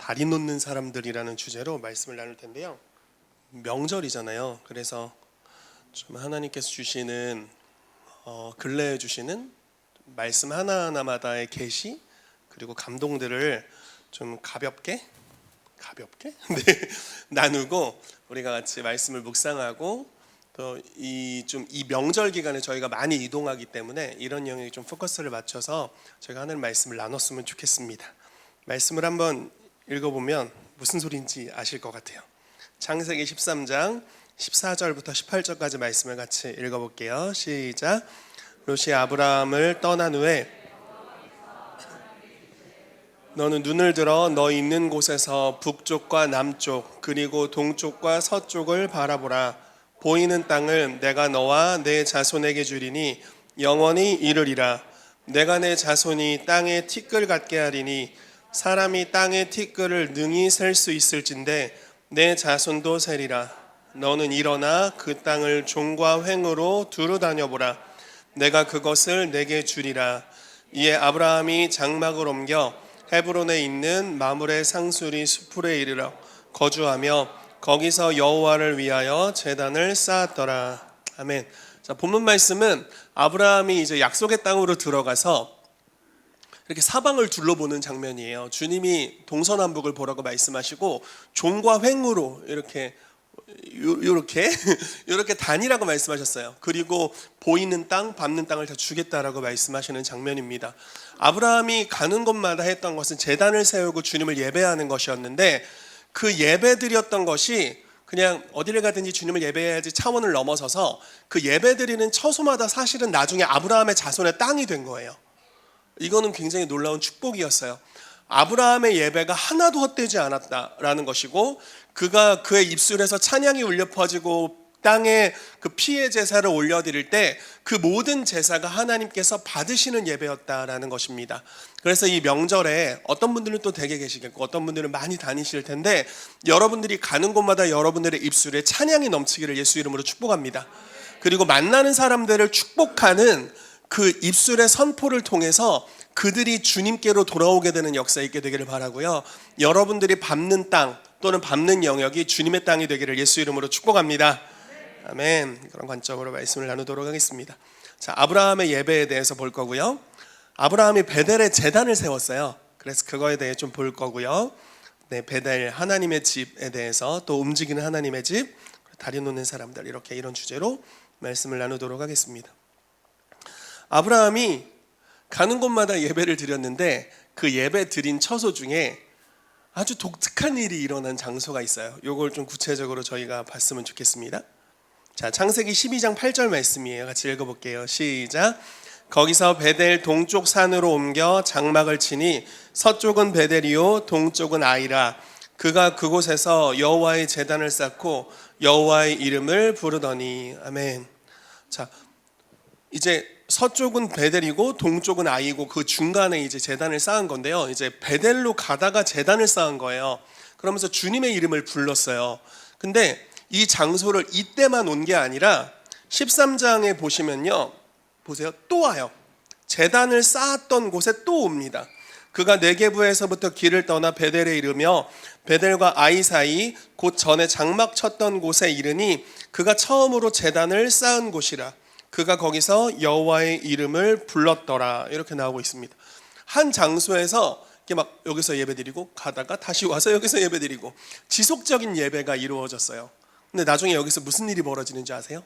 다리 놓는 사람들이라는 주제로 말씀을 나눌 텐데요. 명절이잖아요. 그래서 좀 하나님께서 주시는 근래에 주시는 말씀 하나하나마다의 계시 그리고 감동들을 좀 가볍게 네, 나누고 우리가 같이 말씀을 묵상하고 또 이 명절 기간에 저희가 많이 이동하기 때문에 이런 영역에 좀 포커스를 맞춰서 저희가 하는 말씀을 나눴으면 좋겠습니다. 말씀을 한번 읽어보면 무슨 소리인지 아실 것 같아요. 창세기 13장 14절부터 18절까지 말씀을 같이 읽어볼게요. 시작. 롯이 아브라함을 떠난 후에 너는 눈을 들어 너 있는 곳에서 북쪽과 남쪽 그리고 동쪽과 서쪽을 바라보라. 보이는 땅을 내가 너와 내 자손에게 주리니 영원히 이르리라. 내가 내 자손이 땅의 티끌 같게 하리니 사람이 땅의 티끌을 능히 셀 수 있을진데 내 자손도 세리라. 너는 일어나 그 땅을 종과 횡으로 두루 다녀보라. 내가 그것을 내게 주리라. 이에 아브라함이 장막을 옮겨 헤브론에 있는 마므레 상수리 수풀에 이르러 거주하며 거기서 여호와를 위하여 제단을 쌓았더라. 아멘. 자, 본문 말씀은 아브라함이 이제 약속의 땅으로 들어가서 이렇게 사방을 둘러보는 장면이에요. 주님이 동서남북을 보라고 말씀하시고 종과 횡으로 이렇게 다니라고 말씀하셨어요. 그리고 보이는 땅, 밟는 땅을 다 주겠다라고 말씀하시는 장면입니다. 아브라함이 가는 곳마다 했던 것은 제단을 세우고 주님을 예배하는 것이었는데 그 예배드렸던 것이 그냥 어디를 가든지 주님을 예배해야지 차원을 넘어서서 그 예배드리는 처소마다 사실은 나중에 아브라함의 자손의 땅이 된 거예요. 이거는 굉장히 놀라운 축복이었어요. 아브라함의 예배가 하나도 헛되지 않았다라는 것이고 그가 그의 입술에서 찬양이 울려 퍼지고 땅에 그 피의 제사를 올려드릴 때 그 모든 제사가 하나님께서 받으시는 예배였다라는 것입니다. 그래서 이 명절에 어떤 분들은 또 댁에 계시겠고 어떤 분들은 많이 다니실 텐데 여러분들이 가는 곳마다 여러분들의 입술에 찬양이 넘치기를 예수 이름으로 축복합니다. 그리고 만나는 사람들을 축복하는 그 입술의 선포를 통해서 그들이 주님께로 돌아오게 되는 역사 있게 되기를 바라고요. 여러분들이 밟는 땅 또는 밟는 영역이 주님의 땅이 되기를 예수 이름으로 축복합니다. 아멘. 그런 관점으로 말씀을 나누도록 하겠습니다. 자, 아브라함의 예배에 대해서 볼 거고요. 아브라함이 베델에 제단을 세웠어요. 그래서 그거에 대해 좀 볼 거고요. 네, 베델 하나님의 집에 대해서 또 움직이는 하나님의 집, 다리 놓는 사람들 이렇게 이런 주제로 말씀을 나누도록 하겠습니다. 아브라함이 가는 곳마다 예배를 드렸는데 그 예배 드린 처소 중에 아주 독특한 일이 일어난 장소가 있어요. 이걸 좀 구체적으로 저희가 봤으면 좋겠습니다. 자, 창세기 12장 8절 말씀이에요. 같이 읽어볼게요. 시작. 거기서 베델 동쪽 산으로 옮겨 장막을 치니 서쪽은 베델이요 동쪽은 아이라. 그가 그곳에서 여호와의 제단을 쌓고 여호와의 이름을 부르더니. 아멘. 자, 이제 서쪽은 베델이고 동쪽은 아이고 그 중간에 이제 제단을 쌓은 건데요. 이제 베델로 가다가 제단을 쌓은 거예요. 그러면서 주님의 이름을 불렀어요. 근데 이 장소를 이때만 온 게 아니라 13장에 보시면요. 보세요. 또 와요. 제단을 쌓았던 곳에 또 옵니다. 그가 네게부에서부터 길을 떠나 베델에 이르며 베델과 아이 사이 곧 전에 장막 쳤던 곳에 이르니 그가 처음으로 제단을 쌓은 곳이라. 그가 거기서 여호와의 이름을 불렀더라. 이렇게 나오고 있습니다. 한 장소에서 이렇게 막 여기서 예배드리고 가다가 다시 와서 여기서 예배드리고 지속적인 예배가 이루어졌어요. 근데 나중에 여기서 무슨 일이 벌어지는지 아세요?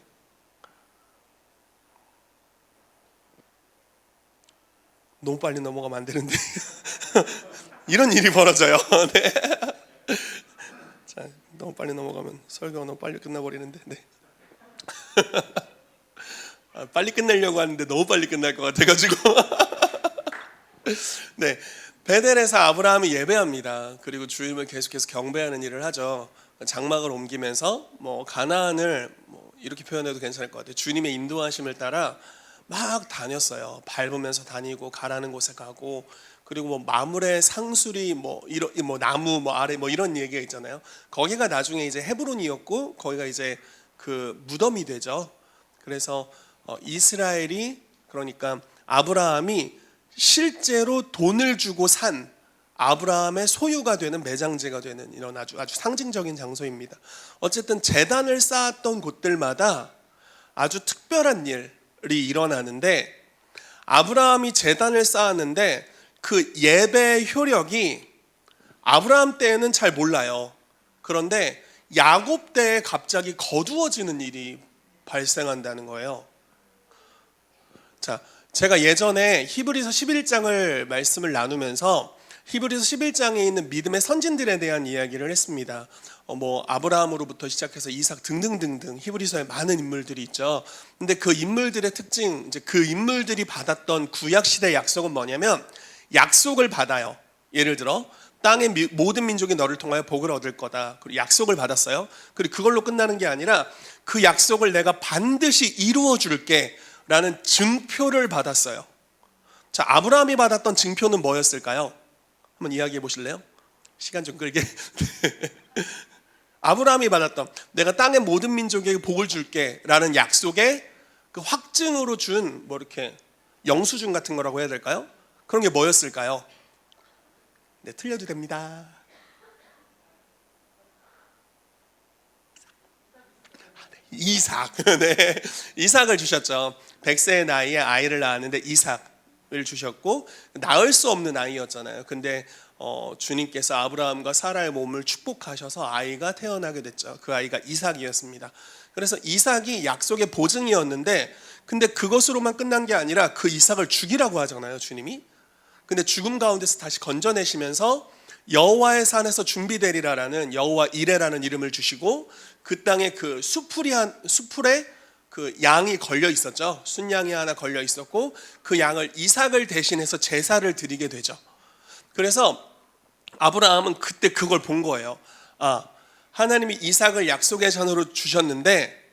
너무 빨리 넘어가면 안 되는데 이런 일이 벌어져요. 네. 자, 너무 빨리 넘어가면 설교가 너무 빨리 끝나버리는데. 네. 빨리 끝내려고 하는데 너무 빨리 끝날 것 같아가지고 네, 베델에서 아브라함이 예배합니다. 그리고 주님을 계속해서 경배하는 일을 하죠. 장막을 옮기면서 뭐 가나안을 뭐 이렇게 표현해도 괜찮을 것 같아요. 주님의 인도하심을 따라 막 다녔어요. 밟으면서 다니고 가라는 곳에 가고 그리고 뭐 마므레 상수리 뭐 이런 뭐 나무 뭐 아래 뭐 이런 얘기가 있잖아요. 거기가 나중에 이제 헤브론이었고 거기가 이제 그 무덤이 되죠. 그래서 이스라엘이 그러니까 아브라함이 실제로 돈을 주고 산 아브라함의 소유가 되는 매장지가 되는 이런 아주 상징적인 장소입니다. 어쨌든 제단을 쌓았던 곳들마다 아주 특별한 일이 일어나는데, 아브라함이 제단을 쌓았는데 그 예배의 효력이 아브라함 때에는 잘 몰라요. 그런데 야곱 때에 갑자기 거두어지는 일이 발생한다는 거예요. 자, 제가 예전에 히브리서 11장을 말씀을 나누면서 히브리서 11장에 있는 믿음의 선진들에 대한 이야기를 했습니다. 아브라함으로부터 시작해서 이삭 등등등등 히브리서에 많은 인물들이 있죠. 근데 그 인물들의 특징, 이제 그 인물들이 받았던 구약 시대 약속은 뭐냐면, 약속을 받아요. 예를 들어 땅의 모든 민족이 너를 통하여 복을 얻을 거다. 그리고 약속을 받았어요. 그리고 그걸로 끝나는 게 아니라 그 약속을 내가 반드시 이루어 줄게 라는 증표를 받았어요. 자, 아브라함이 받았던 증표는 뭐였을까요? 한번 이야기해 보실래요? 시간 좀 끌게. 아브라함이 받았던, 내가 땅의 모든 민족에게 복을 줄게 라는 약속의 그 확증으로 준 이렇게 영수증 같은 거라고 해야 될까요? 그런 게 뭐였을까요? 네, 틀려도 됩니다. 이삭. 네, 이삭을 주셨죠. 100세의 나이에 아이를 낳았는데 이삭을 주셨고, 낳을 수 없는 아이였잖아요. 근데 주님께서 아브라함과 사라의 몸을 축복하셔서 아이가 태어나게 됐죠. 그 아이가 이삭이었습니다. 그래서 이삭이 약속의 보증이었는데, 근데 그것으로만 끝난 게 아니라 그 이삭을 죽이라고 하잖아요, 주님이. 근데 죽음 가운데서 다시 건져내시면서 여호와의 산에서 준비되리라라는 여호와 이레라는 이름을 주시고, 그 땅에 그 수풀에 그 양이 걸려 있었죠. 순양이 하나 걸려 있었고, 그 양을 이삭을 대신해서 제사를 드리게 되죠. 그래서 아브라함은 그때 그걸 본 거예요. 하나님이 이삭을 약속의 자녀로 주셨는데,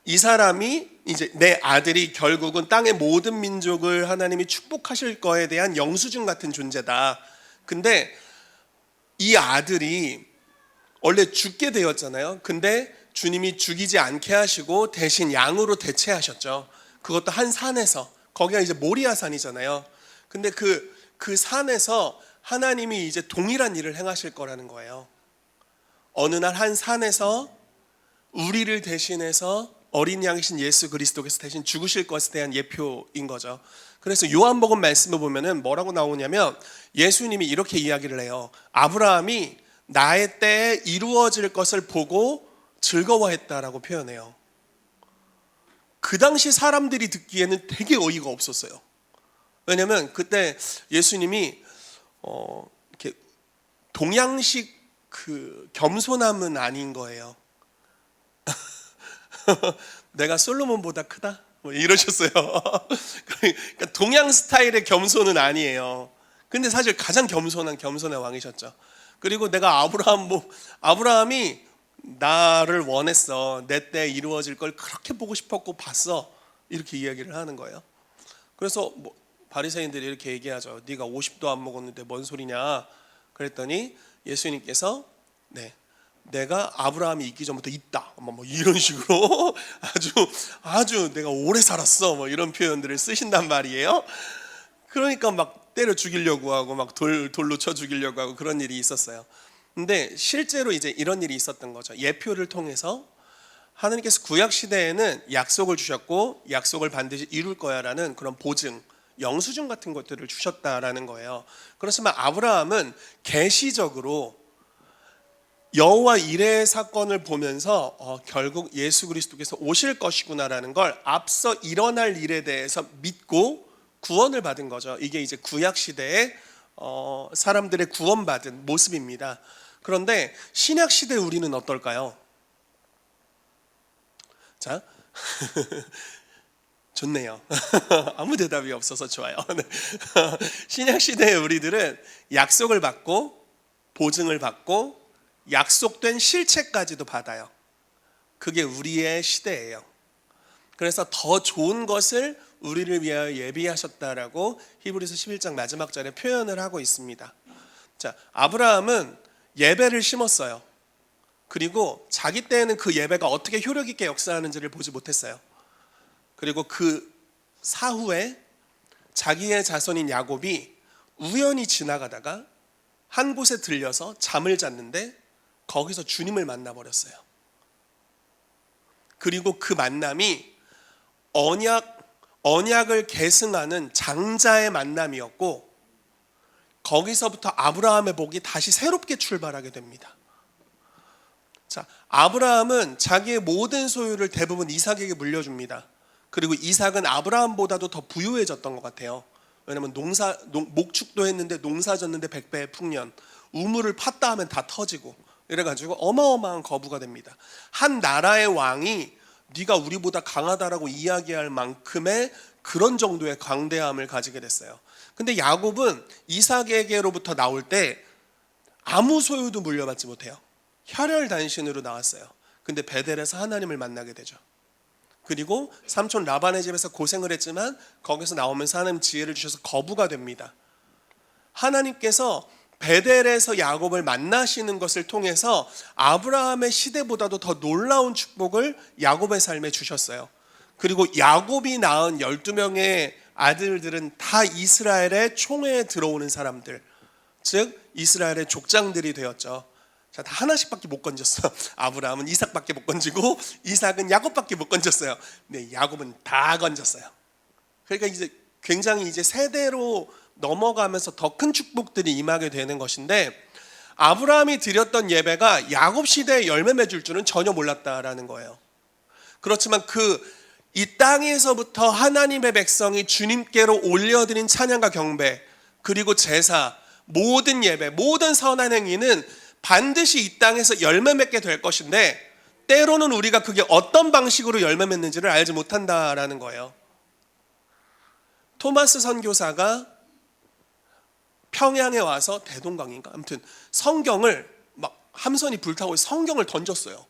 이 사람이 이제 내 아들이 결국은 땅의 모든 민족을 하나님이 축복하실 거에 대한 영수증 같은 존재다. 근데 이 아들이 원래 죽게 되었잖아요. 근데 주님이 죽이지 않게 하시고 대신 양으로 대체하셨죠. 그것도 한 산에서, 거기가 이제 모리아 산이잖아요. 근데 그 산에서 하나님이 이제 동일한 일을 행하실 거라는 거예요. 어느 날 한 산에서 우리를 대신해서 어린 양이신 예수 그리스도께서 대신 죽으실 것에 대한 예표인 거죠. 그래서 요한복음 말씀을 보면은 뭐라고 나오냐면, 예수님이 이렇게 이야기를 해요. 아브라함이 나의 때에 이루어질 것을 보고 즐거워했다라고 표현해요. 그 당시 사람들이 듣기에는 되게 어이가 없었어요. 왜냐면 그때 예수님이 이렇게 동양식 그 겸손함은 아닌 거예요. 내가 솔로몬보다 크다? 이러셨어요. 그러니까 동양 스타일의 겸손은 아니에요. 근데 사실 가장 겸손의 왕이셨죠. 그리고 내가 아브라함이 나를 원했어. 내 때 이루어질 걸 그렇게 보고 싶었고 봤어. 이렇게 이야기를 하는 거예요. 그래서 바리새인들이 이렇게 얘기하죠. 네가 50도 안 먹었는데 뭔 소리냐? 그랬더니 예수님께서 내가 아브라함이 있기 전부터 있다. 이런 식으로 아주 내가 오래 살았어. 이런 표현들을 쓰신단 말이에요. 그러니까 막 때려 죽이려고 하고 막 돌로 쳐 죽이려고 하고 그런 일이 있었어요. 근데 실제로 이제 이런 일이 있었던 거죠. 예표를 통해서 하나님께서 구약 시대에는 약속을 주셨고 약속을 반드시 이룰 거야라는 그런 보증, 영수증 같은 것들을 주셨다라는 거예요. 그렇지만 아브라함은 계시적으로 여호와 이레의 사건을 보면서 결국 예수 그리스도께서 오실 것이구나라는 걸 앞서 일어날 일에 대해서 믿고 구원을 받은 거죠. 이게 이제 구약 시대에 사람들의 구원받은 모습입니다. 그런데 신약 시대 우리는 어떨까요? 자, 좋네요. 아무 대답이 없어서 좋아요. 신약 시대의 우리들은 약속을 받고 보증을 받고 약속된 실체까지도 받아요. 그게 우리의 시대예요. 그래서 더 좋은 것을 우리를 위하여 예비하셨다라고 히브리서 11장 마지막 절에 표현을 하고 있습니다. 자, 아브라함은 예배를 심었어요. 그리고 자기 때에는 그 예배가 어떻게 효력 있게 역사하는지를 보지 못했어요. 그리고 그 사후에 자기의 자손인 야곱이 우연히 지나가다가 한 곳에 들려서 잠을 잤는데 거기서 주님을 만나버렸어요. 그리고 그 만남이 언약을 계승하는 장자의 만남이었고, 거기서부터 아브라함의 복이 다시 새롭게 출발하게 됩니다. 자, 아브라함은 자기의 모든 소유를 대부분 이삭에게 물려줍니다. 그리고 이삭은 아브라함보다도 더 부유해졌던 것 같아요. 왜냐면 목축도 했는데 농사 졌는데 100배의 풍년, 우물을 팠다 하면 다 터지고, 이래가지고 어마어마한 거부가 됩니다. 한 나라의 왕이 네가 우리보다 강하다라고 이야기할 만큼의 그런 정도의 광대함을 가지게 됐어요. 근데 야곱은 이삭에게로부터 나올 때 아무 소유도 물려받지 못해요. 혈혈단신으로 나왔어요. 근데 베델에서 하나님을 만나게 되죠. 그리고 삼촌 라반의 집에서 고생을 했지만 거기서 나오면서 하나님 지혜를 주셔서 거부가 됩니다. 하나님께서 베델에서 야곱을 만나시는 것을 통해서 아브라함의 시대보다도 더 놀라운 축복을 야곱의 삶에 주셨어요. 그리고 야곱이 낳은 12명의 아들들은 다 이스라엘의 총회에 들어오는 사람들, 즉 이스라엘의 족장들이 되었죠. 자, 다 하나씩밖에 못 건졌어. 아브라함은 이삭밖에 못 건지고 이삭은 야곱밖에 못 건졌어요. 네, 야곱은 다 건졌어요. 그러니까 이제 굉장히 이제 세대로 넘어가면서 더 큰 축복들이 임하게 되는 것인데, 아브라함이 드렸던 예배가 야곱 시대에 열매 맺을 줄은 전혀 몰랐다라는 거예요. 그렇지만 이 땅에서부터 하나님의 백성이 주님께로 올려드린 찬양과 경배, 그리고 제사, 모든 예배, 모든 선한 행위는 반드시 이 땅에서 열매 맺게 될 것인데, 때로는 우리가 그게 어떤 방식으로 열매 맺는지를 알지 못한다라는 거예요. 토마스 선교사가 평양에 와서 대동강인가? 아무튼 성경을 막 함선이 불타고 성경을 던졌어요.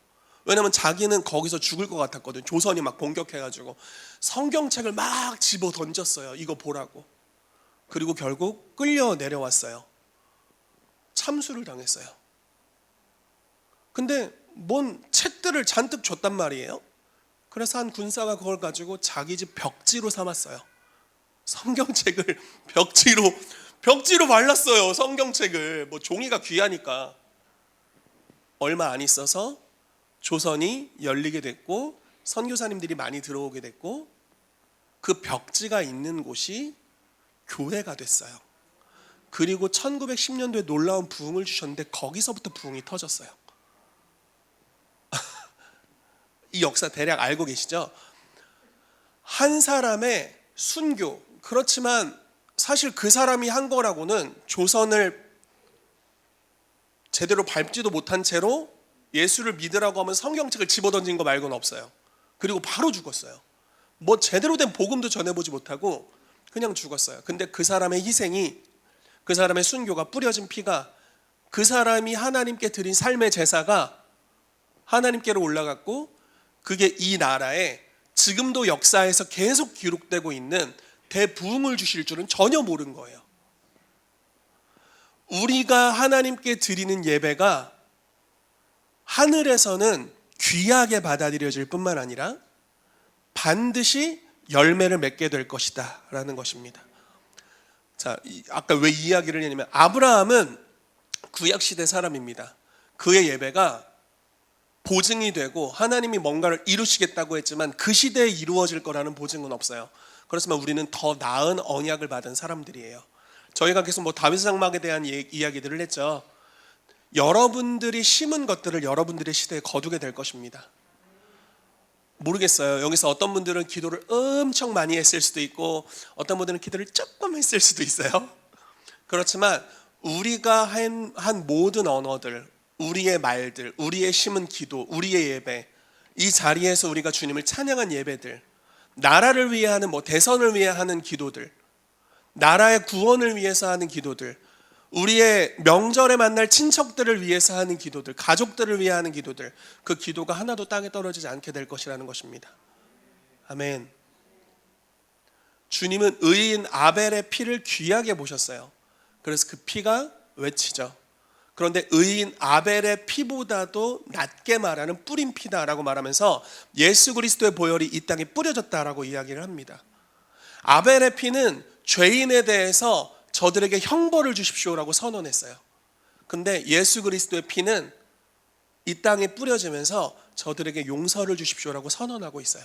왜냐면 자기는 거기서 죽을 것 같았거든. 조선이 막 공격해가지고 성경책을 막 집어 던졌어요. 이거 보라고. 그리고 결국 끌려 내려왔어요. 참수를 당했어요. 근데 뭔 책들을 잔뜩 줬단 말이에요. 그래서 한 군사가 그걸 가지고 자기 집 벽지로 삼았어요. 성경책을 벽지로 발랐어요. 성경책을. 뭐 종이가 귀하니까. 얼마 안 있어서 조선이 열리게 됐고 선교사님들이 많이 들어오게 됐고, 그 벽지가 있는 곳이 교회가 됐어요. 그리고 1910년도에 놀라운 부흥을 주셨는데 거기서부터 부흥이 터졌어요. 이 역사 대략 알고 계시죠? 한 사람의 순교, 그렇지만 사실 그 사람이 한 거라고는 조선을 제대로 밟지도 못한 채로 예수를 믿으라고 하면 성경책을 집어던진 거 말고는 없어요. 그리고 바로 죽었어요. 뭐 제대로 된 복음도 전해보지 못하고 그냥 죽었어요. 근데 그 사람의 희생이, 그 사람의 순교가, 뿌려진 피가, 그 사람이 하나님께 드린 삶의 제사가 하나님께로 올라갔고, 그게 이 나라에 지금도 역사에서 계속 기록되고 있는 대부흥을 주실 줄은 전혀 모른 거예요. 우리가 하나님께 드리는 예배가 하늘에서는 귀하게 받아들여질 뿐만 아니라 반드시 열매를 맺게 될 것이다 라는 것입니다. 자, 아까 왜 이 이야기를 했냐면, 아브라함은 구약시대 사람입니다. 그의 예배가 보증이 되고 하나님이 뭔가를 이루시겠다고 했지만 그 시대에 이루어질 거라는 보증은 없어요. 그렇지만 우리는 더 나은 언약을 받은 사람들이에요. 저희가 계속 뭐 다윗 장막에 대한 이야기들을 했죠. 여러분들이 심은 것들을 여러분들의 시대에 거두게 될 것입니다. 모르겠어요. 여기서 어떤 분들은 기도를 엄청 많이 했을 수도 있고 어떤 분들은 기도를 조금 했을 수도 있어요. 그렇지만 우리가 한 모든 언어들, 우리의 말들, 우리의 심은 기도, 우리의 예배, 이 자리에서 우리가 주님을 찬양한 예배들, 나라를 위해 하는 대선을 위해 하는 기도들, 나라의 구원을 위해서 하는 기도들, 우리의 명절에 만날 친척들을 위해서 하는 기도들, 가족들을 위해 하는 기도들, 그 기도가 하나도 땅에 떨어지지 않게 될 것이라는 것입니다. 아멘. 주님은 의인 아벨의 피를 귀하게 보셨어요. 그래서 그 피가 외치죠. 그런데 의인 아벨의 피보다도 낮게 말하는 뿌린 피다라고 말하면서 예수 그리스도의 보혈이 이 땅에 뿌려졌다라고 이야기를 합니다. 아벨의 피는 죄인에 대해서 저들에게 형벌을 주십시오라고 선언했어요. 근데 예수 그리스도의 피는 이 땅에 뿌려지면서 저들에게 용서를 주십시오라고 선언하고 있어요.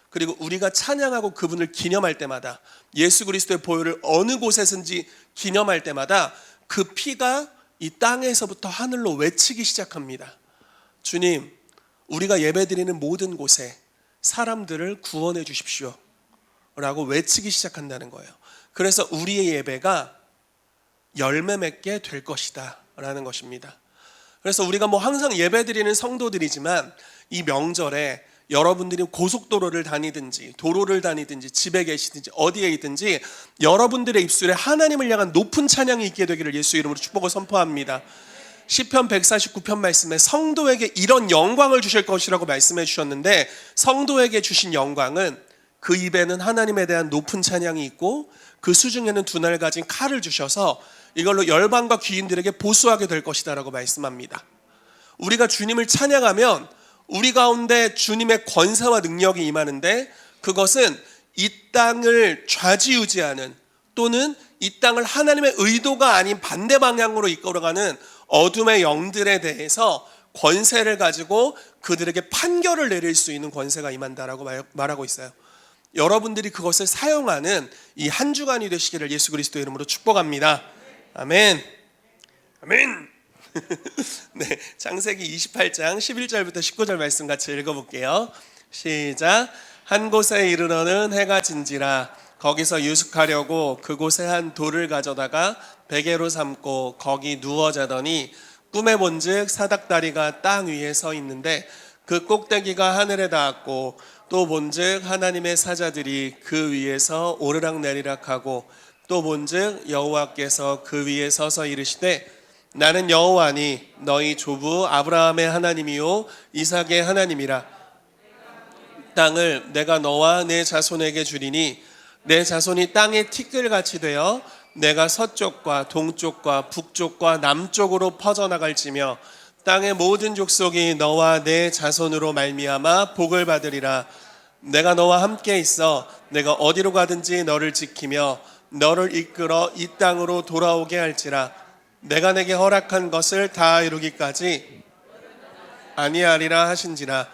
그리고 우리가 찬양하고 그분을 기념할 때마다, 예수 그리스도의 보혈을 어느 곳에서든지 기념할 때마다 그 피가 이 땅에서부터 하늘로 외치기 시작합니다. 주님, 우리가 예배드리는 모든 곳에 사람들을 구원해 주십시오 라고 외치기 시작한다는 거예요. 그래서 우리의 예배가 열매 맺게 될 것이다 라는 것입니다. 그래서 우리가 항상 예배드리는 성도들이지만 이 명절에 여러분들이 고속도로를 다니든지 도로를 다니든지 집에 계시든지 어디에 있든지 여러분들의 입술에 하나님을 향한 높은 찬양이 있게 되기를 예수 이름으로 축복을 선포합니다. 시편 149편 말씀에 성도에게 이런 영광을 주실 것이라고 말씀해 주셨는데, 성도에게 주신 영광은 그 입에는 하나님에 대한 높은 찬양이 있고 그 수중에는 두 날 가진 칼을 주셔서 이걸로 열방과 귀인들에게 보수하게 될 것이다 라고 말씀합니다. 우리가 주님을 찬양하면 우리 가운데 주님의 권세와 능력이 임하는데, 그것은 이 땅을 좌지우지하는 또는 이 땅을 하나님의 의도가 아닌 반대 방향으로 이끌어가는 어둠의 영들에 대해서 권세를 가지고 그들에게 판결을 내릴 수 있는 권세가 임한다라고 말하고 있어요. 여러분들이 그것을 사용하는 이 한 주간이 되시기를 예수 그리스도의 이름으로 축복합니다. 아멘. 아멘. 네, 창세기 28장 11절부터 19절 말씀 같이 읽어볼게요. 시작. 한 곳에 이르러는 해가 진지라 거기서 유숙하려고 그곳에 한 돌을 가져다가 베개로 삼고 거기 누워 자더니 꿈에 본즉 사닥다리가 땅 위에 서 있는데 그 꼭대기가 하늘에 닿았고, 또 본즉 하나님의 사자들이 그 위에서 오르락내리락 하고, 또 본즉 여호와께서 그 위에 서서 이르시되 나는 여호와니 너희 조부 아브라함의 하나님이요 이삭의 하나님이라. 땅을 내가 너와 내 자손에게 주리니 내 자손이 땅의 티끌같이 되어 내가 서쪽과 동쪽과 북쪽과 남쪽으로 퍼져나갈지며 땅의 모든 족속이 너와 내 자손으로 말미암아 복을 받으리라. 내가 너와 함께 있어 내가 어디로 가든지 너를 지키며 너를 이끌어 이 땅으로 돌아오게 할지라. 내가 내게 허락한 것을 다 이루기까지 아니하리라 하신지라.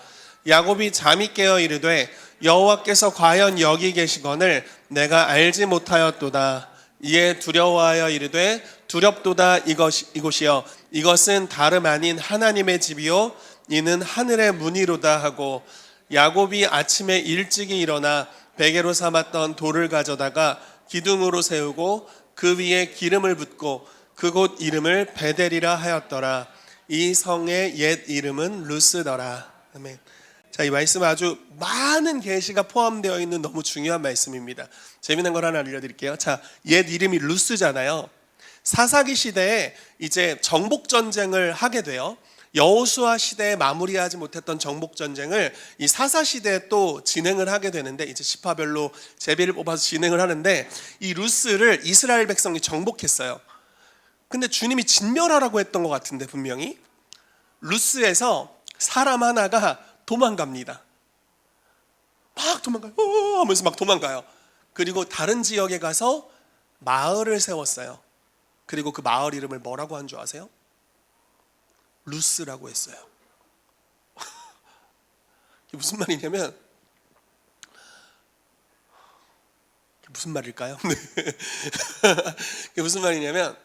야곱이 잠이 깨어 이르되 여호와께서 과연 여기 계시거늘 내가 알지 못하였도다. 이에 두려워하여 이르되 두렵도다. 이곳이여 이것은 다름 아닌 하나님의 집이요 이는 하늘의 문이로다 하고, 야곱이 아침에 일찍이 일어나 베개로 삼았던 돌을 가져다가 기둥으로 세우고 그 위에 기름을 붓고 그곳 이름을 베델이라 하였더라. 이 성의 옛 이름은 루스더라. 아멘. 자, 이 말씀 아주 많은 계시가 포함되어 있는 너무 중요한 말씀입니다. 재미난 걸 하나 알려드릴게요. 자, 옛 이름이 루스잖아요. 사사기 시대에 이제 정복 전쟁을 하게 돼요. 여호수아 시대에 마무리하지 못했던 정복 전쟁을 이 사사 시대에 또 진행을 하게 되는데, 이제 지파별로 제비를 뽑아서 진행을 하는데 이 루스를 이스라엘 백성이 정복했어요. 근데 주님이 진멸하라고 했던 것 같은데, 분명히 루스에서 사람 하나가 도망갑니다. 막 도망가요. 하면서 막 도망가요. 그리고 다른 지역에 가서 마을을 세웠어요. 그리고 그 마을 이름을 뭐라고 한 줄 아세요? 루스라고 했어요. 이게 무슨 말이냐면, 무슨 말일까요? 이게 무슨 말이냐면,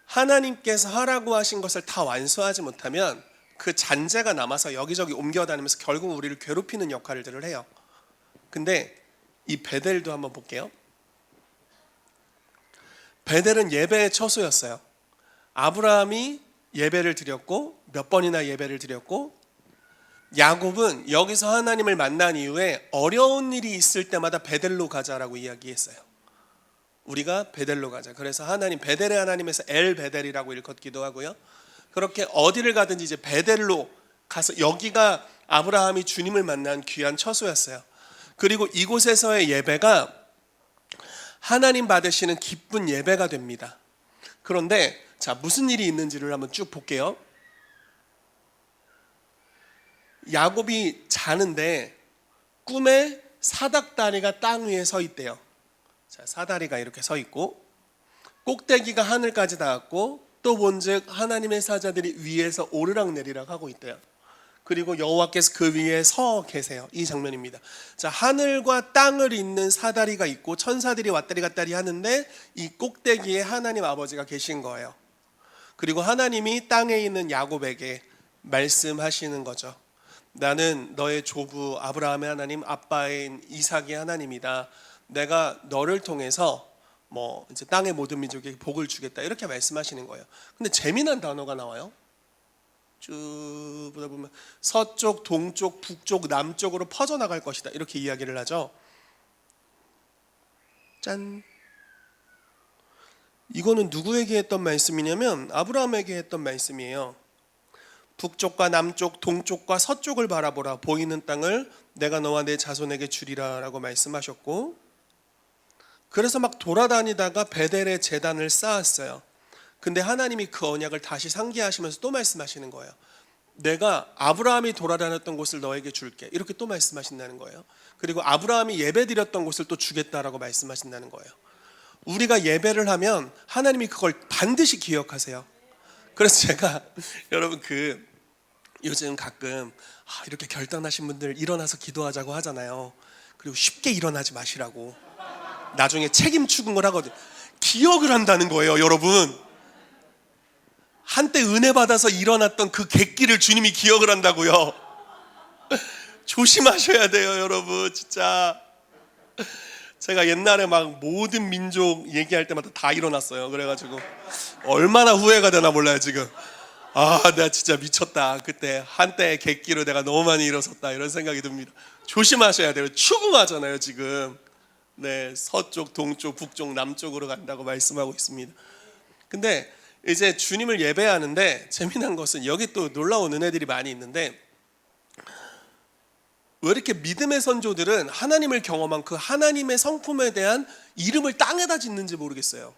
하나님께서 하라고 하신 것을 다 완수하지 못하면 그 잔재가 남아서 여기저기 옮겨다니면서 결국 우리를 괴롭히는 역할들을 해요. 근데 이 베델도 한번 볼게요. 베델은 예배의 처소였어요. 아브라함이 예배를 드렸고, 몇 번이나 예배를 드렸고, 야곱은 여기서 하나님을 만난 이후에 어려운 일이 있을 때마다 베델로 가자라고 이야기했어요. 우리가 베델로 가자. 그래서 하나님, 베델의 하나님에서 엘 베델이라고 일컫기도 하고요. 그렇게 어디를 가든지 이제 베델로 가서, 여기가 아브라함이 주님을 만난 귀한 처소였어요. 그리고 이곳에서의 예배가 하나님 받으시는 기쁜 예배가 됩니다. 그런데 자, 무슨 일이 있는지를 한번 쭉 볼게요. 야곱이 자는데 꿈에 사닥다리가 땅 위에 서 있대요. 자, 사다리가 이렇게 서 있고 꼭대기가 하늘까지 닿았고, 또 본즉 하나님의 사자들이 위에서 오르락내리락 하고 있대요. 그리고 여호와께서 그 위에 서 계세요. 이 장면입니다. 자, 하늘과 땅을 잇는 사다리가 있고 천사들이 왔다리 갔다리 하는데 이 꼭대기에 하나님 아버지가 계신 거예요. 그리고 하나님이 땅에 있는 야곱에게 말씀하시는 거죠. 나는 너의 조부 아브라함의 하나님, 아빠인 이삭의 하나님이다. 내가 너를 통해서 이제 땅의 모든 민족에게 복을 주겠다. 이렇게 말씀하시는 거예요. 근데 재미난 단어가 나와요. 쭉 보다 보면 서쪽, 동쪽, 북쪽, 남쪽으로 퍼져나갈 것이다. 이렇게 이야기를 하죠. 짠. 이거는 누구에게 했던 말씀이냐면 아브라함에게 했던 말씀이에요. 북쪽과 남쪽, 동쪽과 서쪽을 바라보라. 보이는 땅을 내가 너와 내 자손에게 주리라 라고 말씀하셨고, 그래서 막 돌아다니다가 베델에 제단을 쌓았어요. 근데 하나님이 그 언약을 다시 상기하시면서 또 말씀하시는 거예요. 내가 아브라함이 돌아다녔던 곳을 너에게 줄게. 이렇게 또 말씀하신다는 거예요. 그리고 아브라함이 예배드렸던 곳을 또 주겠다라고 말씀하신다는 거예요. 우리가 예배를 하면 하나님이 그걸 반드시 기억하세요. 그래서 제가 여러분 요즘 가끔 이렇게 결단하신 분들 일어나서 기도하자고 하잖아요. 그리고 쉽게 일어나지 마시라고. 나중에 책임 추궁을 하거든요. 기억을 한다는 거예요, 여러분. 한때 은혜 받아서 일어났던 그 객기를 주님이 기억을 한다고요. 조심하셔야 돼요, 여러분. 진짜 제가 옛날에 막 모든 민족 얘기할 때마다 다 일어났어요. 그래가지고 얼마나 후회가 되나 몰라요 지금. 내가 진짜 미쳤다. 그때 한때 객기로 내가 너무 많이 일어섰다 이런 생각이 듭니다. 조심하셔야 돼요. 추궁하잖아요 지금. 네, 서쪽, 동쪽, 북쪽, 남쪽으로 간다고 말씀하고 있습니다. 근데 이제 주님을 예배하는데 재미난 것은 여기 또 놀라운 은혜들이 많이 있는데, 왜 이렇게 믿음의 선조들은 하나님을 경험한 그 하나님의 성품에 대한 이름을 땅에다 짓는지 모르겠어요.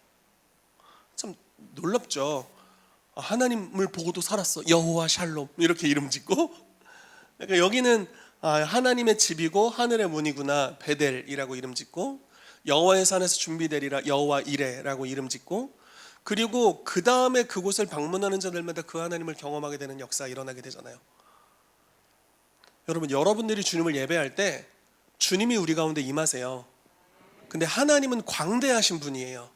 참 놀랍죠. 하나님을 보고도 살았어. 여호와 샬롬 이렇게 이름 짓고, 그러니까 여기는 하나님의 집이고 하늘의 문이구나 베델이라고 이름 짓고, 여호와의 산에서 준비되리라 여호와 이레라고 이름 짓고, 그리고 그 다음에 그곳을 방문하는 자들마다 그 하나님을 경험하게 되는 역사가 일어나게 되잖아요. 여러분, 여러분들이 주님을 예배할 때 주님이 우리 가운데 임하세요. 근데 하나님은 광대하신 분이에요.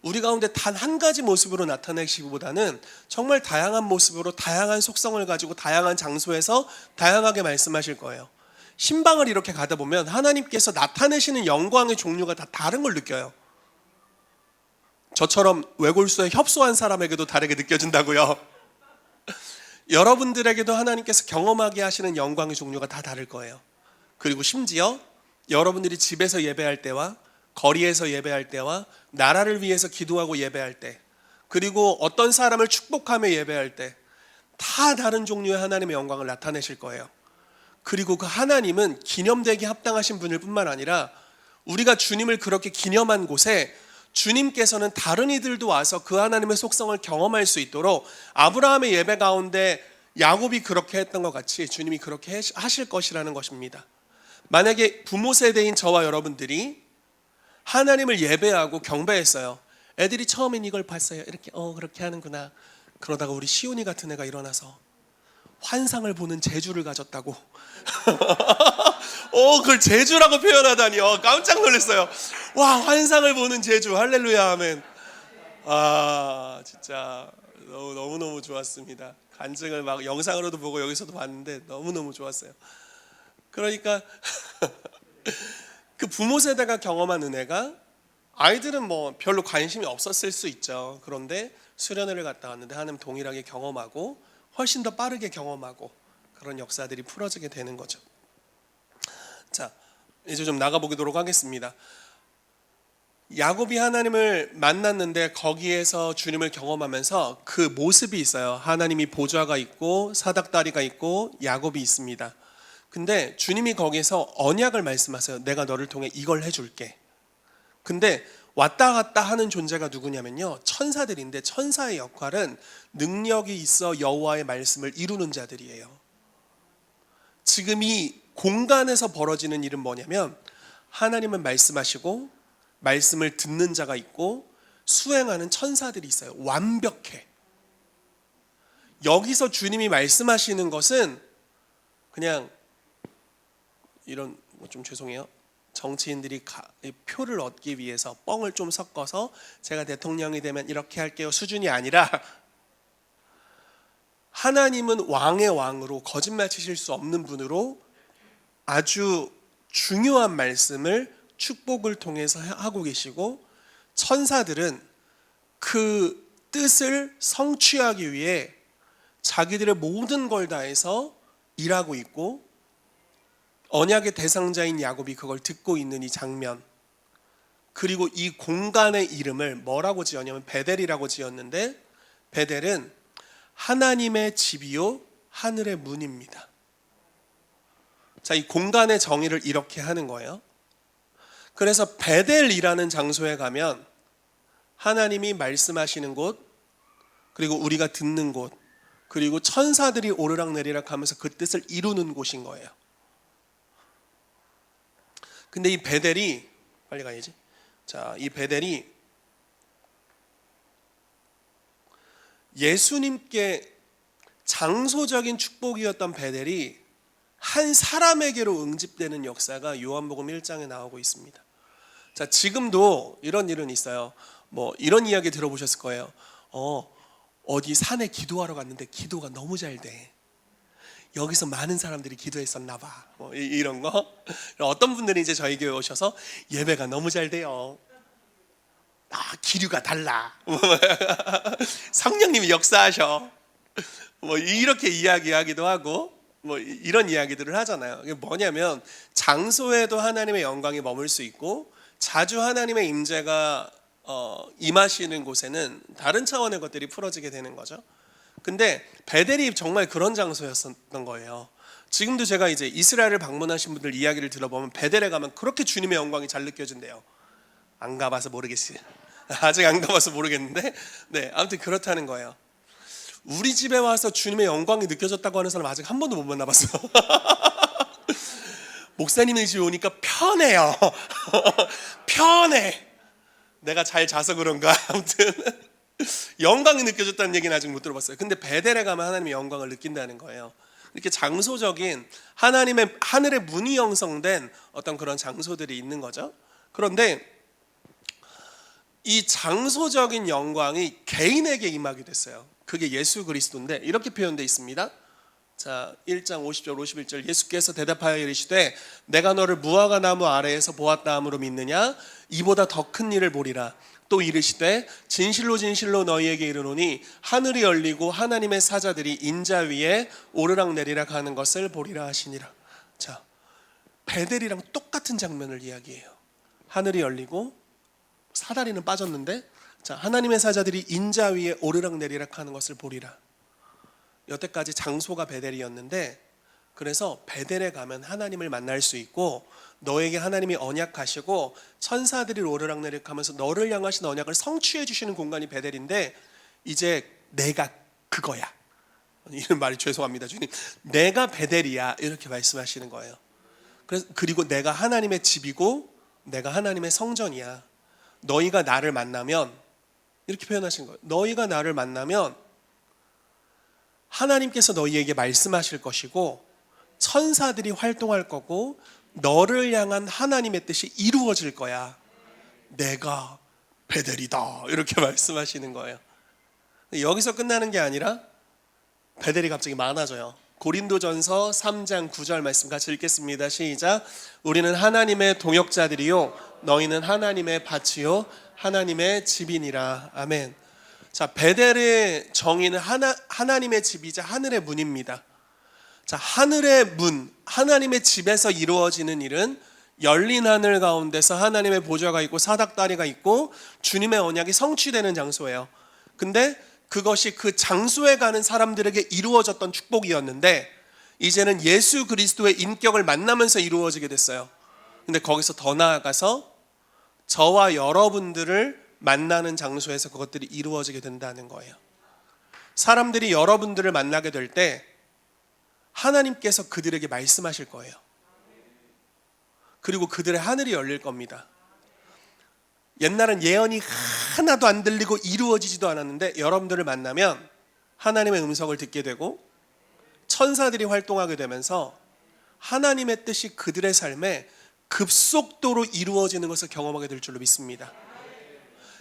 우리 가운데 단 한 가지 모습으로 나타내시기보다는 정말 다양한 모습으로 다양한 속성을 가지고 다양한 장소에서 다양하게 말씀하실 거예요. 신방을 이렇게 가다 보면 하나님께서 나타내시는 영광의 종류가 다 다른 걸 느껴요. 저처럼 외골수에 협소한 사람에게도 다르게 느껴진다고요. 여러분들에게도 하나님께서 경험하게 하시는 영광의 종류가 다 다를 거예요. 그리고 심지어 여러분들이 집에서 예배할 때와 거리에서 예배할 때와 나라를 위해서 기도하고 예배할 때, 그리고 어떤 사람을 축복하며 예배할 때 다 다른 종류의 하나님의 영광을 나타내실 거예요. 그리고 그 하나님은 기념되기 합당하신 분일 뿐만 아니라 우리가 주님을 그렇게 기념한 곳에 주님께서는 다른 이들도 와서 그 하나님의 속성을 경험할 수 있도록 아브라함의 예배 가운데 야곱이 그렇게 했던 것 같이 주님이 그렇게 하실 것이라는 것입니다. 만약에 부모 세대인 저와 여러분들이 하나님을 예배하고 경배했어요. 애들이 처음엔 이걸 봤어요. 이렇게 그렇게 하는구나. 그러다가 우리 시온이 같은 애가 일어나서 환상을 보는 재주를 가졌다고. 그걸 재주라고 표현하다니요. 깜짝 놀랐어요. 와, 환상을 보는 재주. 할렐루야 아멘. 진짜 너무너무 좋았습니다. 간증을 막 영상으로도 보고 여기서도 봤는데 너무너무 좋았어요. 그러니까 그 부모 세대가 경험한 은혜가 아이들은 별로 관심이 없었을 수 있죠. 그런데 수련회를 갔다 왔는데 하나님 동일하게 경험하고 훨씬 더 빠르게 경험하고 그런 역사들이 풀어지게 되는 거죠. 자, 이제 좀 나가보도록 하겠습니다. 야곱이 하나님을 만났는데 거기에서 주님을 경험하면서 그 모습이 있어요. 하나님이 보좌가 있고 사닥다리가 있고 야곱이 있습니다. 근데 주님이 거기서 언약을 말씀하세요. 내가 너를 통해 이걸 해줄게. 근데 왔다 갔다 하는 존재가 누구냐면요, 천사들인데 천사의 역할은 능력이 있어 여호와의 말씀을 이루는 자들이에요. 지금 이 공간에서 벌어지는 일은 뭐냐면 하나님은 말씀하시고 말씀을 듣는 자가 있고 수행하는 천사들이 있어요. 완벽해. 여기서 주님이 말씀하시는 것은 그냥 이런 좀 죄송해요. 정치인들이 표를 얻기 위해서 뻥을 좀 섞어서 제가 대통령이 되면 이렇게 할게요 수준이 아니라, 하나님은 왕의 왕으로 거짓말 치실 수 없는 분으로 아주 중요한 말씀을 축복을 통해서 하고 계시고, 천사들은 그 뜻을 성취하기 위해 자기들의 모든 걸 다해서 일하고 있고, 언약의 대상자인 야곱이 그걸 듣고 있는 이 장면, 그리고 이 공간의 이름을 뭐라고 지었냐면 베델이라고 지었는데, 베델은 하나님의 집이요 하늘의 문입니다. 자, 이 공간의 정의를 이렇게 하는 거예요. 그래서 베델이라는 장소에 가면 하나님이 말씀하시는 곳, 그리고 우리가 듣는 곳, 그리고 천사들이 오르락내리락 하면서 그 뜻을 이루는 곳인 거예요. 근데 이 베델이, 빨리 가야지. 자, 이 베델이 예수님께 장소적인 축복이었던 베델이 한 사람에게로 응집되는 역사가 요한복음 1장에 나오고 있습니다. 자, 지금도 이런 일은 있어요. 뭐 이런 이야기 들어보셨을 거예요. 어디 산에 기도하러 갔는데 기도가 너무 잘 돼. 여기서 많은 사람들이 기도했었나 봐. 뭐 이런 거. 어떤 분들이 이제 저희 교회 오셔서 예배가 너무 잘 돼요. 기류가 달라. 성령님이 역사하셔. 뭐 이렇게 이야기하기도 하고, 뭐 이런 이야기들을 하잖아요. 이게 뭐냐면 장소에도 하나님의 영광이 머물 수 있고, 자주 하나님의 임재가 임하시는 곳에는 다른 차원의 것들이 풀어지게 되는 거죠. 근데 베델이 정말 그런 장소였었던 거예요. 지금도 제가 이제 이스라엘을 방문하신 분들 이야기를 들어보면 베델에 가면 그렇게 주님의 영광이 잘 느껴진대요. 안 가봐서 모르겠어요. 아직 안 가봐서 모르겠는데, 네, 아무튼 그렇다는 거예요. 우리 집에 와서 주님의 영광이 느껴졌다고 하는 사람 아직 한 번도 못 만나봤어. 목사님의 집에 오니까 편해요. 편해. 내가 잘 자서 그런가. 아무튼 영광이 느껴졌다는 얘기는 아직 못 들어봤어요. 근데 베델에 가면 하나님의 영광을 느낀다는 거예요. 이렇게 장소적인 하나님의 하늘의 문이 형성된 어떤 그런 장소들이 있는 거죠. 그런데 이 장소적인 영광이 개인에게 임하게 됐어요. 그게 예수 그리스도인데 이렇게 표현되어 있습니다. 자, 1장 50절 51절, 예수께서 대답하여 이르시되 내가 너를 무화과 나무 아래에서 보았다 함으로 믿느냐? 이보다 더 큰 일을 보리라. 또 이르시되 진실로 진실로 너희에게 이르노니 하늘이 열리고 하나님의 사자들이 인자 위에 오르락내리락 하는 것을 보리라 하시니라. 자, 베델이랑 똑같은 장면을 이야기해요. 하늘이 열리고 사다리는 빠졌는데, 자, 하나님의 사자들이 인자 위에 오르락내리락 하는 것을 보리라. 여태까지 장소가 베델이었는데, 그래서 베델에 가면 하나님을 만날 수 있고 너에게 하나님이 언약하시고 천사들이 오르락내리락 하면서 너를 향하신 언약을 성취해 주시는 공간이 베델인데, 이제 내가 그거야. 이런 말이 죄송합니다 주님. 내가 베델이야 이렇게 말씀하시는 거예요. 그리고 내가 하나님의 집이고 내가 하나님의 성전이야. 너희가 나를 만나면, 이렇게 표현하신 거예요. 너희가 나를 만나면 하나님께서 너희에게 말씀하실 것이고 천사들이 활동할 거고 너를 향한 하나님의 뜻이 이루어질 거야. 내가 베델이다 이렇게 말씀하시는 거예요. 여기서 끝나는 게 아니라 베델이 갑자기 많아져요. 고린도전서 3장 9절 말씀 같이 읽겠습니다. 시작. 우리는 하나님의 동역자들이요 너희는 하나님의 밭이요 하나님의 집이니라. 아멘. 자, 베델의 정의는 하나님의 집이자 하늘의 문입니다. 자, 하늘의 문, 하나님의 집에서 이루어지는 일은 열린 하늘 가운데서 하나님의 보좌가 있고 사닥다리가 있고 주님의 언약이 성취되는 장소예요. 근데 그것이 그 장소에 가는 사람들에게 이루어졌던 축복이었는데, 이제는 예수 그리스도의 인격을 만나면서 이루어지게 됐어요. 근데 거기서 더 나아가서 저와 여러분들을 만나는 장소에서 그것들이 이루어지게 된다는 거예요. 사람들이 여러분들을 만나게 될 때 하나님께서 그들에게 말씀하실 거예요. 그리고 그들의 하늘이 열릴 겁니다. 옛날엔 예언이 하나도 안 들리고 이루어지지도 않았는데 여러분들을 만나면 하나님의 음성을 듣게 되고 천사들이 활동하게 되면서 하나님의 뜻이 그들의 삶에 급속도로 이루어지는 것을 경험하게 될 줄로 믿습니다.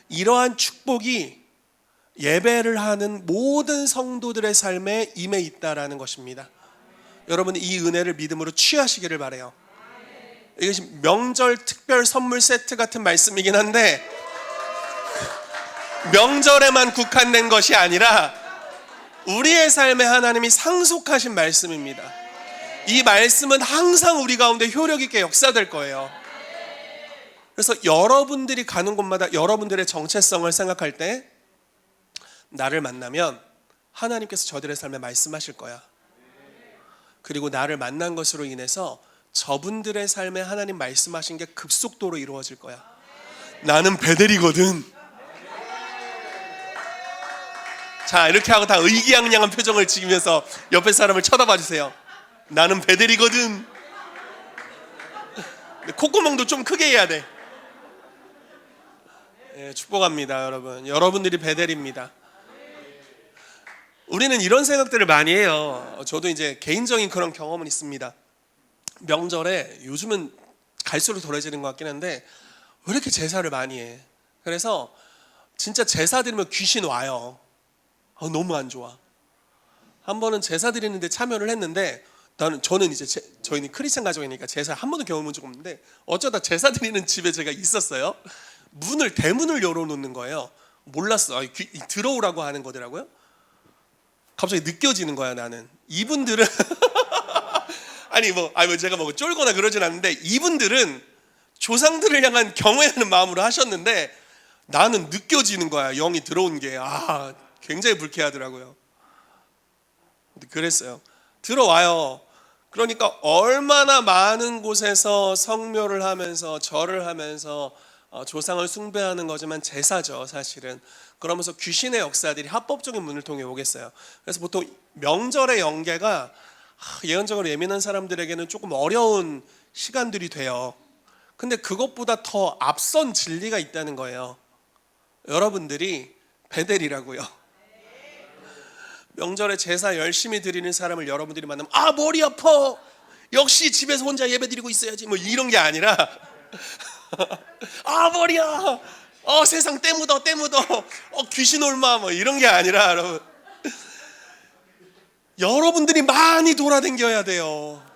이러한 축복이 예배를 하는 모든 성도들의 삶에 임해 있다라는 것입니다. 여러분, 이 은혜를 믿음으로 취하시기를 바라요. 이것이 명절 특별 선물 세트 같은 말씀이긴 한데 명절에만 국한된 것이 아니라 우리의 삶에 하나님이 상속하신 말씀입니다. 이 말씀은 항상 우리 가운데 효력 있게 역사될 거예요. 그래서 여러분들이 가는 곳마다 여러분들의 정체성을 생각할 때 나를 만나면 하나님께서 저들의 삶에 말씀하실 거야. 그리고 나를 만난 것으로 인해서 저분들의 삶에 하나님 말씀하신 게 급속도로 이루어질 거야. 나는 베델이거든. 자, 이렇게 하고 다 의기양양한 표정을 지으면서 옆에 사람을 쳐다봐 주세요. 나는 베델이거든. 콧구멍도 좀 크게 해야 돼. 네, 축복합니다, 여러분. 여러분들이 베델입니다. 우리는 이런 생각들을 많이 해요. 저도 이제 개인적인 그런 경험은 있습니다. 명절에 요즘은 갈수록 덜해지는 것 같긴 한데 왜 이렇게 제사를 많이 해? 그래서 진짜 제사 드리면 귀신 와요. 너무 안 좋아. 한 번은 제사 드리는데 참여를 했는데 저는 이제 저희는 크리스찬 가족이니까 제사 한 번도 경험한 적 없는데 어쩌다 제사 드리는 집에 제가 있었어요. 대문을 열어놓는 거예요. 몰랐어. 들어오라고 하는 거더라고요. 갑자기 느껴지는 거야. 나는 이분들은 아니 제가 쫄거나 그러진 않는데 이분들은 조상들을 향한 경외하는 마음으로 하셨는데 나는 느껴지는 거야. 영이 들어온 게 굉장히 불쾌하더라고요. 그랬어요. 들어와요. 그러니까 얼마나 많은 곳에서 성묘를 하면서 절을 하면서 조상을 숭배하는 거지만 제사죠, 사실은. 그러면서 귀신의 역사들이 합법적인 문을 통해 오겠어요. 그래서 보통 명절의 연계가 예언적으로 예민한 사람들에게는 조금 어려운 시간들이 돼요. 근데 그것보다 더 앞선 진리가 있다는 거예요. 여러분들이 베델이라고요. 명절에 제사 열심히 드리는 사람을 여러분들이 만나면 머리 아파, 역시 집에서 혼자 예배 드리고 있어야지, 이런 게 아니라 머리야, 세상 때 묻어 귀신 올마, 이런 게 아니라 여러분들이 많이 돌아다녀야 돼요.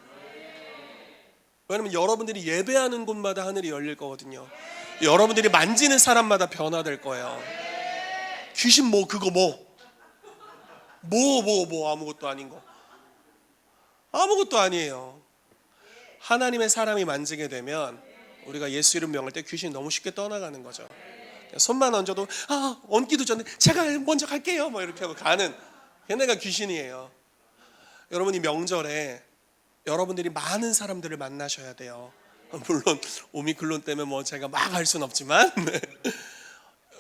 왜냐면 여러분들이 예배하는 곳마다 하늘이 열릴 거거든요. 여러분들이 만지는 사람마다 변화될 거예요. 귀신 그거 아무것도 아닌 거, 아무것도 아니에요. 하나님의 사람이 만지게 되면 우리가 예수 이름 명할 때 귀신이 너무 쉽게 떠나가는 거죠. 손만 얹어도 얹기도 전에 제가 먼저 갈게요 이렇게 하고 가는 걔네가 귀신이에요. 여러분이 명절에 여러분들이 많은 사람들을 만나셔야 돼요. 물론 오미클론 때문에 제가 막 할 수는 없지만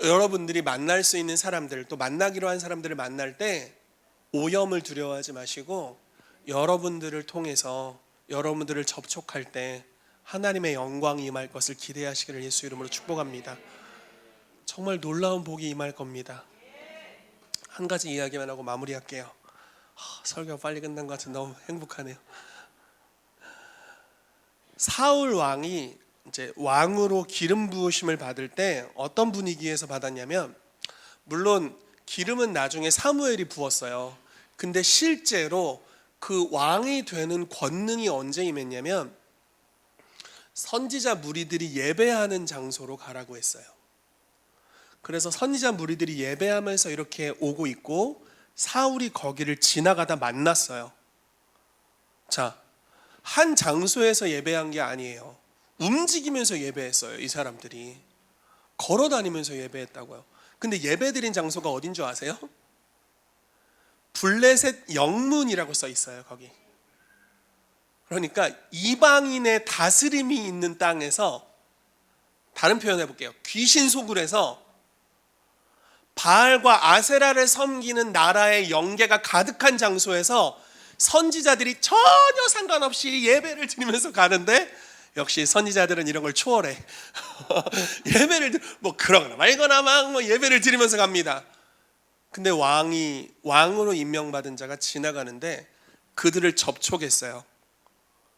여러분들이 만날 수 있는 사람들, 또 만나기로 한 사람들을 만날 때 오염을 두려워하지 마시고 여러분들을 통해서 여러분들을 접촉할 때 하나님의 영광이 임할 것을 기대하시기를 예수 이름으로 축복합니다. 정말 놀라운 복이 임할 겁니다. 한 가지 이야기만 하고 마무리할게요. 설교가 빨리 끝난 것 같아서 너무 행복하네요. 사울 왕이 이제 왕으로 기름 부으심을 받을 때 어떤 분위기에서 받았냐면, 물론 기름은 나중에 사무엘이 부었어요. 근데 실제로 그 왕이 되는 권능이 언제 임했냐면 선지자 무리들이 예배하는 장소로 가라고 했어요. 그래서 선지자 무리들이 예배하면서 이렇게 오고 있고 사울이 거기를 지나가다 만났어요. 자, 한 장소에서 예배한 게 아니에요. 움직이면서 예배했어요. 이 사람들이 걸어다니면서 예배했다고요. 근데 예배드린 장소가 어딘 줄 아세요? 블레셋 영문이라고 써 있어요. 거기. 그러니까 이방인의 다스림이 있는 땅에서, 다른 표현 해볼게요. 귀신 소굴에서 바알과 아세라를 섬기는 나라의 영계가 가득한 장소에서 선지자들이 전혀 상관없이 예배를 드리면서 가는데, 역시 선지자들은 이런 걸 초월해. 예배를 그러거나 말거나 막 예배를 드리면서 갑니다. 근데 왕으로 임명받은 자가 지나가는데 그들을 접촉했어요.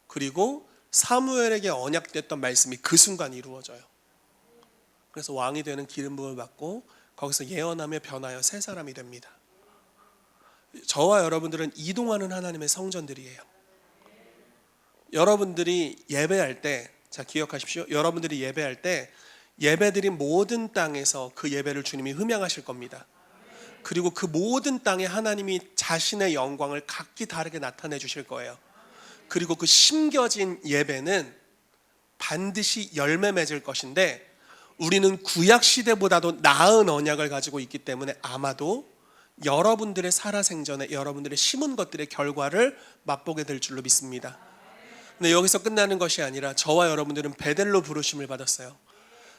그리고 사무엘에게 언약됐던 말씀이 그 순간 이루어져요. 그래서 왕이 되는 기름 부음을 받고 거기서 예언하며 변하여 새 사람이 됩니다. 저와 여러분들은 이동하는 하나님의 성전들이에요. 여러분들이 예배할 때, 자 기억하십시오. 여러분들이 예배할 때 예배드린 모든 땅에서 그 예배를 주님이 흠양하실 겁니다. 그리고 그 모든 땅에 하나님이 자신의 영광을 각기 다르게 나타내 주실 거예요. 그리고 그 심겨진 예배는 반드시 열매 맺을 것인데, 우리는 구약 시대보다도 나은 언약을 가지고 있기 때문에 아마도 여러분들의 살아생전에 여러분들의 심은 것들의 결과를 맛보게 될 줄로 믿습니다. 근데 여기서 끝나는 것이 아니라 저와 여러분들은 베델로 부르심을 받았어요.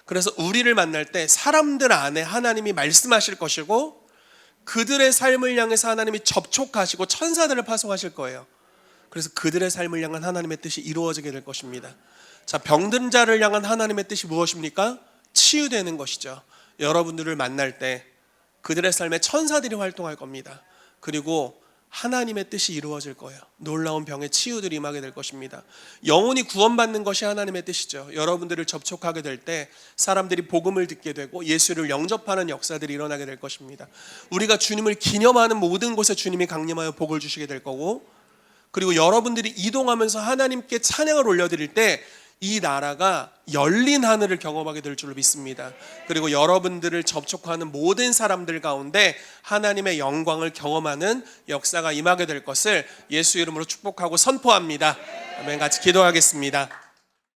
그래서 우리를 만날 때 사람들 안에 하나님이 말씀하실 것이고, 그들의 삶을 향해서 하나님이 접촉하시고 천사들을 파송하실 거예요. 그래서 그들의 삶을 향한 하나님의 뜻이 이루어지게 될 것입니다. 자, 병든 자를 향한 하나님의 뜻이 무엇입니까? 치유되는 것이죠. 여러분들을 만날 때 그들의 삶에 천사들이 활동할 겁니다. 그리고 하나님의 뜻이 이루어질 거예요. 놀라운 병의 치유들이 임하게 될 것입니다. 영혼이 구원받는 것이 하나님의 뜻이죠. 여러분들을 접촉하게 될 때 사람들이 복음을 듣게 되고 예수를 영접하는 역사들이 일어나게 될 것입니다. 우리가 주님을 기념하는 모든 곳에 주님이 강림하여 복을 주시게 될 거고, 그리고 여러분들이 이동하면서 하나님께 찬양을 올려드릴 때 이 나라가 열린 하늘을 경험하게 될 줄로 믿습니다. 그리고 여러분들을 접촉하는 모든 사람들 가운데 하나님의 영광을 경험하는 역사가 임하게 될 것을 예수 이름으로 축복하고 선포합니다. 아멘. 같이 기도하겠습니다.